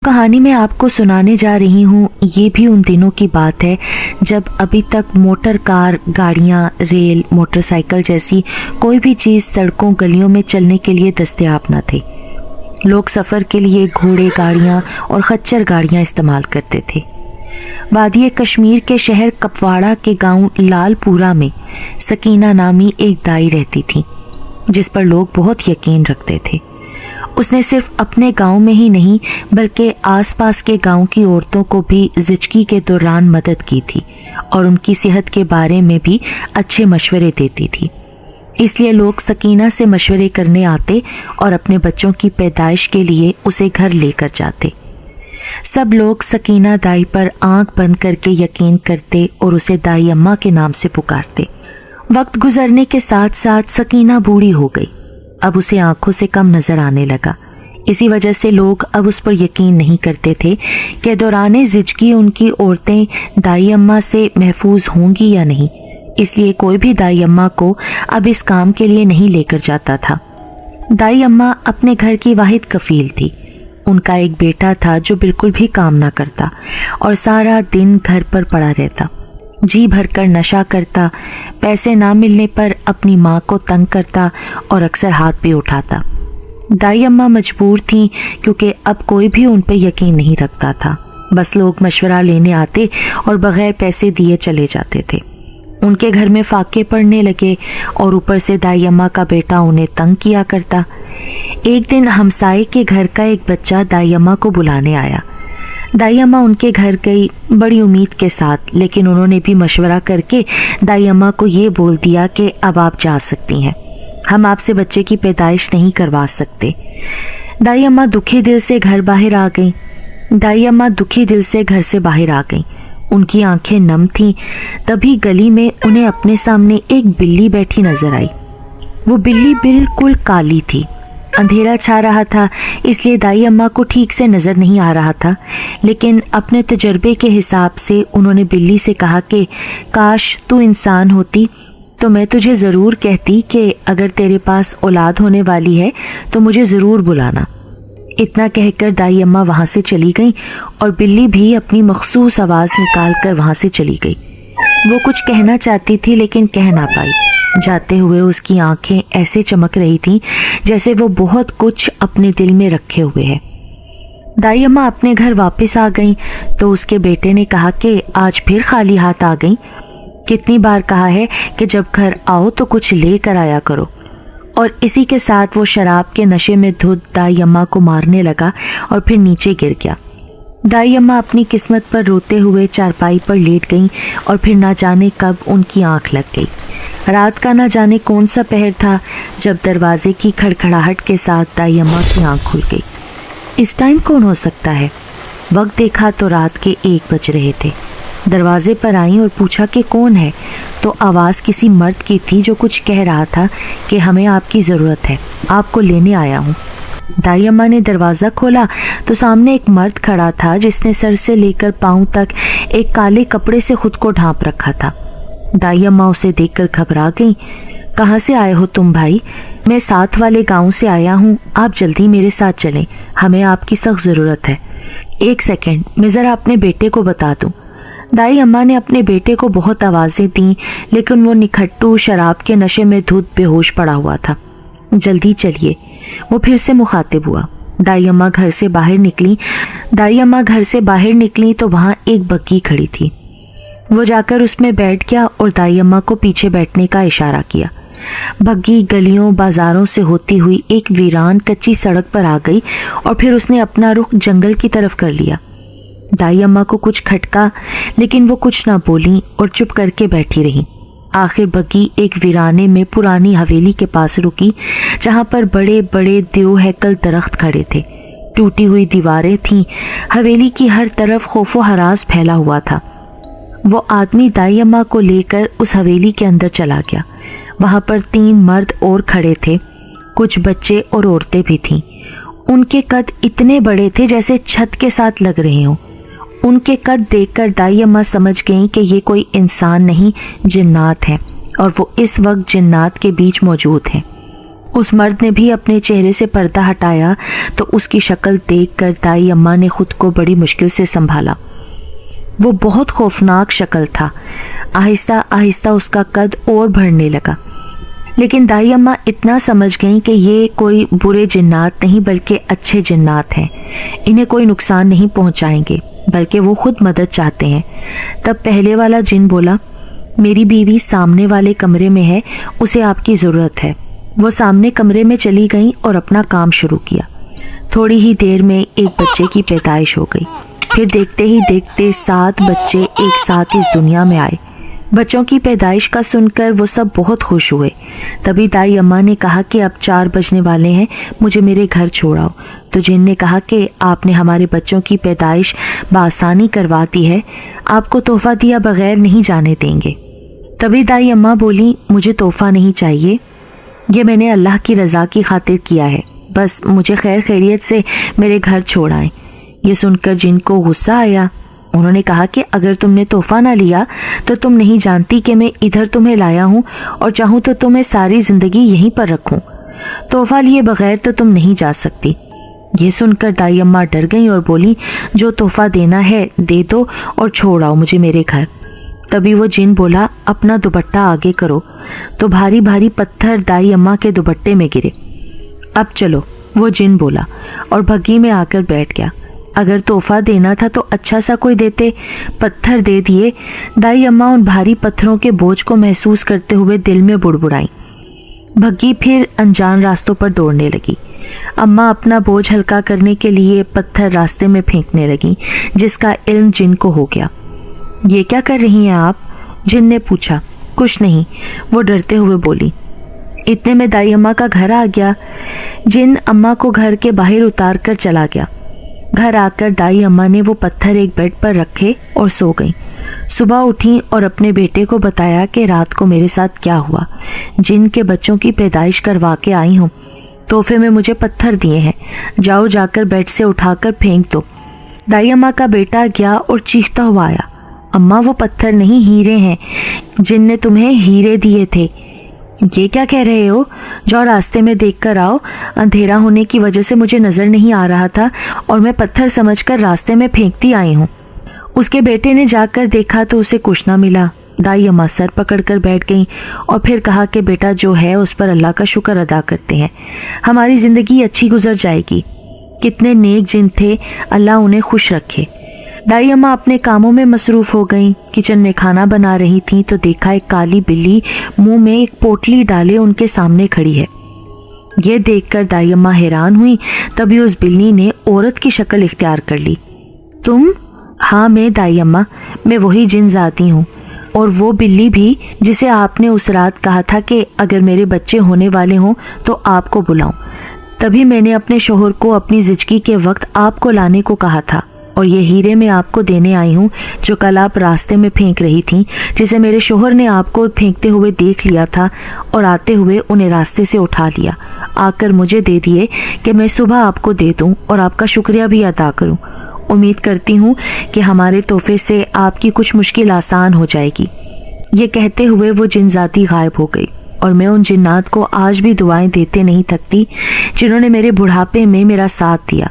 کہانی میں آپ کو سنانے جا رہی ہوں، یہ بھی ان دنوں کی بات ہے جب ابھی تک موٹر کار، گاڑیاں، ریل، موٹر سائیکل جیسی کوئی بھی چیز سڑکوں گلیوں میں چلنے کے لیے دستیاب نہ تھے۔ لوگ سفر کے لیے گھوڑے گاڑیاں اور خچر گاڑیاں استعمال کرتے تھے۔ وادی کشمیر کے شہر کپواڑہ کے گاؤں لال پورہ میں سکینہ نامی ایک دائی رہتی تھی جس پر لوگ بہت یقین رکھتے تھے۔ اس نے صرف اپنے گاؤں میں ہی نہیں بلکہ آس پاس کے گاؤں کی عورتوں کو بھی زچگی کے دوران مدد کی تھی اور ان کی صحت کے بارے میں بھی اچھے مشورے دیتی تھی۔ اس لیے لوگ سکینہ سے مشورے کرنے آتے اور اپنے بچوں کی پیدائش کے لیے اسے گھر لے کر جاتے۔ سب لوگ سکینہ دائی پر آنکھ بند کر کے یقین کرتے اور اسے دائی اماں کے نام سے پکارتے۔ وقت گزرنے کے ساتھ ساتھ سکینہ بوڑھی ہو گئی، اب اسے آنکھوں سے کم نظر آنے لگا۔ اسی وجہ سے لوگ اب اس پر یقین نہیں کرتے تھے کہ دوران زچگی ان کی عورتیں دائی اماں سے محفوظ ہوں گی یا نہیں، اس لیے کوئی بھی دائی اماں کو اب اس کام کے لیے نہیں لے کر جاتا تھا۔ دائی اماں اپنے گھر کی واحد کفیل تھی۔ ان کا ایک بیٹا تھا جو بالکل بھی کام نہ کرتا اور سارا دن گھر پر پڑا رہتا، جی بھر کر نشہ کرتا، پیسے نہ ملنے پر اپنی ماں کو تنگ کرتا اور اکثر ہاتھ بھی اٹھاتا۔ دائی اماں مجبور تھیں کیونکہ اب کوئی بھی ان پہ یقین نہیں رکھتا تھا، بس لوگ مشورہ لینے آتے اور بغیر پیسے دیے چلے جاتے تھے۔ ان کے گھر میں فاقے پڑنے لگے اور اوپر سے دائی اماں کا بیٹا انہیں تنگ کیا کرتا۔ ایک دن ہمسائے کے گھر کا ایک بچہ دائی اماں کو بلانے آیا۔ دائی اماں ان کے گھر گئی بڑی امید کے ساتھ، لیکن انہوں نے بھی مشورہ کر کے دائی اماں کو یہ بول دیا کہ اب آپ جا سکتی ہیں، ہم آپ سے بچے کی پیدائش نہیں کروا سکتے۔ دائی اماں دکھی دل سے گھر سے باہر آ گئیں۔ ان کی آنکھیں نم تھیں۔ تبھی گلی میں انہیں اپنے سامنے ایک بلی بیٹھی نظر آئی۔ وہ بلی بالکل کالی تھی۔ اندھیرا چھا رہا تھا اس لیے دائی اماں کو ٹھیک سے نظر نہیں آ رہا تھا، لیکن اپنے تجربے کے حساب سے انہوں نے بلی سے کہا کہ کاش تو انسان ہوتی تو میں تجھے ضرور کہتی کہ اگر تیرے پاس اولاد ہونے والی ہے تو مجھے ضرور بلانا۔ اتنا کہہ کر دائی اماں وہاں سے چلی گئیں اور بلی بھی اپنی مخصوص آواز نکال کر وہاں سے چلی گئی۔ وہ کچھ کہنا چاہتی تھی لیکن کہہ نہ پائی۔ جاتے ہوئے اس کی آنکھیں ایسے چمک رہی تھیں جیسے وہ بہت کچھ اپنے دل میں رکھے ہوئے ہے۔ دائی اماں اپنے گھر واپس آ گئیں تو اس کے بیٹے نے کہا کہ آج پھر خالی ہاتھ آ گئیں، کتنی بار کہا ہے کہ جب گھر آؤ تو کچھ لے کر آیا کرو۔ اور اسی کے ساتھ وہ شراب کے نشے میں دھت دائی اماں کو مارنے لگا اور پھر نیچے گر گیا۔ دائی اماں اپنی قسمت پر روتے ہوئے چارپائی پر لیٹ گئیں اور پھر نہ جانے کب ان کی آنکھ لگ گئی۔ رات کا نہ جانے کون سا پہر تھا جب دروازے کی کھڑکھڑاہٹ کے ساتھ دائی اماں کی آنکھ کھل گئی۔ اس ٹائم کون ہو سکتا ہے؟ وقت دیکھا تو رات کے 1 بج رہے تھے۔ دروازے پر آئیں اور پوچھا کہ کون ہے، تو آواز کسی مرد کی تھی جو کچھ کہہ رہا تھا کہ ہمیں آپ کی ضرورت ہے، آپ کو لینے آیا ہوں۔ دائی اماں نے دروازہ کھولا تو سامنے ایک مرد کھڑا تھا جس نے سر سے لے کر پاؤں تک ایک کالے کپڑے سے خود کو ڈھانپ رکھا تھا۔ دائی اماں اسے دیکھ کر گھبرا گئیں۔ کہاں سے آئے ہو تم بھائی؟ میں ساتھ والے گاؤں سے آیا ہوں، آپ جلدی میرے ساتھ چلیں، ہمیں آپ کی سخت ضرورت ہے۔ 1 سیکنڈ، میں ذرا اپنے بیٹے کو بتا دوں۔ دائی اماں نے اپنے بیٹے کو بہت آوازیں دیں لیکن وہ نکھٹو شراب کے نشے میں دھت بے ہوش پڑا ہوا تھا۔ جلدی چلیے، وہ پھر سے مخاطب ہوا۔ دائی اماں گھر سے باہر نکلی تو وہاں ایک بگھی کھڑی تھی۔ وہ جا کر اس میں بیٹھ گیا اور دائی اماں کو پیچھے بیٹھنے کا اشارہ کیا۔ بگھی گلیوں بازاروں سے ہوتی ہوئی ایک ویران کچی سڑک پر آ گئی اور پھر اس نے اپنا رخ جنگل کی طرف کر لیا۔ دائی اماں کو کچھ کھٹکا لیکن وہ کچھ نہ بولیں اور چپ کر کے بیٹھی رہیں۔ آخر بگھی ایک ویرانے میں پرانی حویلی کے پاس رکی جہاں پر بڑے بڑے دیو ہیکل درخت کھڑے تھے۔ ٹوٹی ہوئی دیواریں تھیں، حویلی کی ہر طرف خوف و ہراس پھیلا ہوا تھا۔ وہ آدمی دائی اماں کو لے کر اس حویلی کے اندر چلا گیا۔ وہاں پر 3 مرد اور کھڑے تھے، کچھ بچے اور عورتیں بھی تھیں۔ ان کے قد اتنے بڑے تھے جیسے چھت کے ساتھ لگ رہے ہوں۔ ان کے قد دیکھ کر دائی اماں سمجھ گئیں کہ یہ کوئی انسان نہیں، جنات ہیں، اور وہ اس وقت جنات کے بیچ موجود ہیں۔ اس مرد نے بھی اپنے چہرے سے پردہ ہٹایا تو اس کی شکل دیکھ کر دائی اماں نے خود کو بڑی مشکل سے سنبھالا۔ وہ بہت خوفناک شکل تھا۔ آہستہ آہستہ اس کا قد اور بڑھنے لگا، لیکن دائی اماں اتنا سمجھ گئیں کہ یہ کوئی برے جنات نہیں بلکہ اچھے جنات ہیں، انہیں کوئی نقصان نہیں پہنچائیں گے بلکہ وہ خود مدد چاہتے ہیں۔ تب پہلے والا جن بولا، میری بیوی سامنے والے کمرے میں ہے، اسے آپ کی ضرورت ہے۔ وہ سامنے کمرے میں چلی گئیں اور اپنا کام شروع کیا۔ تھوڑی ہی دیر میں ایک بچے کی پیدائش ہو گئی۔ پھر دیکھتے ہی دیکھتے 7 بچے ایک ساتھ اس دنیا میں آئے۔ بچوں کی پیدائش کا سن کر وہ سب بہت خوش ہوئے۔ تبھی دائی اماں نے کہا کہ اب 4 بجنے والے ہیں، مجھے میرے گھر چھوڑاؤ۔ تو جن نے کہا کہ آپ نے ہمارے بچوں کی پیدائش بآسانی کروا دی ہے، آپ کو تحفہ دیا بغیر نہیں جانے دیں گے۔ تبھی دائی اماں بولی، مجھے تحفہ نہیں چاہیے، یہ میں نے اللہ کی رضا کی خاطر کیا ہے، بس مجھے خیر خیریت سے میرے گھر چھوڑ آئیں۔ یہ سن کر جن کو غصہ آیا، انہوں نے کہا کہ اگر تم نے تحفہ نہ لیا تو تم نہیں جانتی کہ میں ادھر تمہیں لایا ہوں اور چاہوں تو تمہیں ساری زندگی یہیں پر رکھوں۔ تحفہ لیے بغیر تو تم نہیں جا سکتی۔ یہ سن کر دائی اماں ڈر گئیں اور بولی، جو تحفہ دینا ہے دے دو اور چھوڑ آؤ مجھے میرے گھر۔ تبھی وہ جن بولا، اپنا دوپٹہ آگے کرو۔ تو بھاری بھاری پتھر دائی اماں کے دوپٹے میں گرے۔ اب چلو، وہ جن بولا اور بھگی میں آ کر بیٹھ گیا۔ اگر تحفہ دینا تھا تو اچھا سا کوئی دیتے، پتھر دے دیے۔ دائی اماں ان بھاری پتھروں کے بوجھ کو محسوس کرتے ہوئے دل میں بڑبڑائیں۔ بھگی پھر انجان راستوں پر دوڑنے لگی۔ اماں اپنا بوجھ ہلکا کرنے کے لیے پتھر راستے میں پھینکنے لگیں، جس کا علم جن کو ہو گیا۔ یہ کیا کر رہی ہیں آپ؟ جن نے پوچھا۔ کچھ نہیں، وہ ڈرتے ہوئے بولی۔ اتنے میں دائی اماں کا گھر آ گیا۔ جن اماں کو گھر کے باہر اتار کر چلا گیا۔ گھر آ کر دائی اماں نے وہ پتھر ایک بیڈ پر رکھے اور سو گئیں۔ صبح اٹھیں اور اپنے بیٹے کو بتایا کہ رات کو میرے ساتھ کیا ہوا۔ جن کے بچوں کی پیدائش کروا کے آئی ہوں، تحفے میں مجھے پتھر دیے ہیں، جاؤ جا کر بیڈ سے اٹھا کر پھینک دو۔ دائی اماں کا بیٹا گیا اور چیختا ہوا آیا، اماں وہ پتھر نہیں، ہیرے ہیں، جن نے تمہیں ہیرے دیے تھے۔ یہ کیا کہہ رہے ہو؟ جاؤ راستے میں دیکھ کر آؤ، اندھیرا ہونے کی وجہ سے مجھے نظر نہیں آ رہا تھا اور میں پتھر سمجھ کر راستے میں پھینکتی آئی ہوں۔ اس کے بیٹے نے جا کر دیکھا تو اسے کچھ نہ ملا۔ دائی اماں سر پکڑ کر بیٹھ گئیں اور پھر کہا کہ بیٹا جو ہے اس پر اللہ کا شکر ادا کرتے ہیں، ہماری زندگی اچھی گزر جائے گی۔ کتنے نیک جن تھے، اللہ انہیں خوش رکھے۔ دائی اماں اپنے کاموں میں مصروف ہو گئیں۔ کچن میں کھانا بنا رہی تھیں تو دیکھا ایک کالی بلی منہ میں ایک پوٹلی ڈالے ان کے سامنے کھڑی ہے۔ یہ دیکھ کر دائی اماں حیران ہوئی۔ تبھی اس بلی نے عورت کی شکل اختیار کر لی۔ تم؟ ہاں میں دائی اماں، میں وہی جن ذاتی ہوں، اور وہ بلی بھی جسے آپ نے اس رات کہا تھا کہ اگر میرے بچے ہونے والے ہوں تو آپ کو بلاؤں۔ تبھی میں نے اپنے شوہر کو اپنی زچگی کے وقت آپ کو لانے کو کہا تھا، اور یہ ہیرے میں آپ کو دینے آئی ہوں جو کل آپ راستے میں پھینک رہی تھیں، جسے میرے شوہر نے آپ کو پھینکتے ہوئے دیکھ لیا تھا اور آتے ہوئے انہیں راستے سے اٹھا لیا، آ کر مجھے دے دیے کہ میں صبح آپ کو دے دوں اور آپ کا شکریہ بھی ادا کروں۔ امید کرتی ہوں کہ ہمارے تحفے سے آپ کی کچھ مشکل آسان ہو جائے گی۔ یہ کہتے ہوئے وہ جن ذاتی غائب ہو گئی، اور میں ان جنات کو آج بھی دعائیں دیتے نہیں تھکتی جنہوں نے میرے بڑھاپے میں میرا ساتھ دیا۔